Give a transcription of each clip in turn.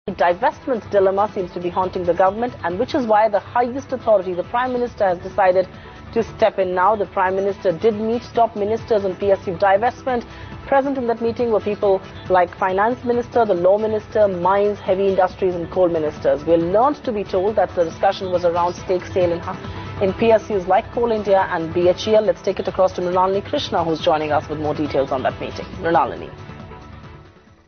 Divestment dilemma seems to be haunting the government, and which is why the highest authority, the Prime Minister, has decided to step in now. The Prime Minister did meet top ministers on PSU divestment. Present in that meeting were people like Finance Minister, the Law Minister, Mines, Heavy Industries and Coal Ministers. We are learned to be told that the discussion was around stake sale in PSUs like Coal India and BHEL. Let's take it across to Mrinalini Krishna, who's joining us with more details on that meeting. Mrinalini.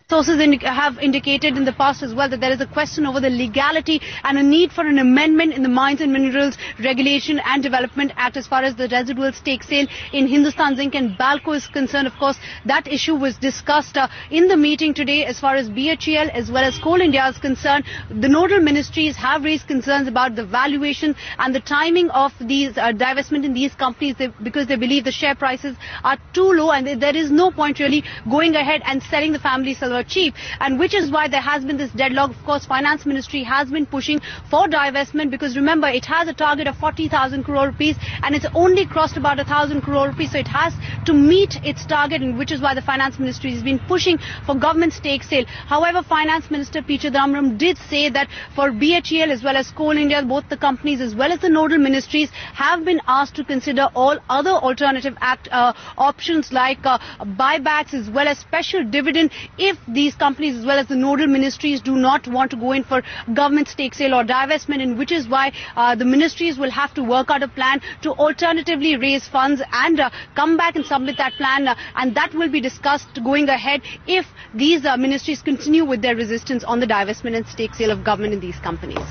Sources have indicated in the past as well that there is a question over the legality and a need for an amendment in the Mines and Minerals Regulation and Development Act as far as the residual stake sale in Hindustan Zinc and Balco is concerned. Of course, that issue was discussed in the meeting today. As far as BHEL as well as Coal India is concerned, the nodal ministries have raised concerns about the valuation and the timing of these divestment in these companies because they believe the share prices are too low and there is no point really going ahead and selling the family silver cheap, and which is why there has been this deadlock. Of course, Finance Ministry has been pushing for divestment because remember it has a target of 40,000 crore rupees and it's only crossed about 1,000 crore rupees, so it has to meet its target, and which is why the Finance Ministry has been pushing for government stake sale. However, Finance Minister P. Chidambaram did say that for BHEL as well as Coal India, both the companies as well as the nodal ministries have been asked to consider all other alternative options like buybacks as well as special dividend if these companies as well as the nodal ministries do not want to go in for government stake sale or divestment, and which is why the ministries will have to work out a plan to alternatively raise funds and come back and submit that plan, and that will be discussed going ahead if these ministries continue with their resistance on the divestment and stake sale of government in these companies.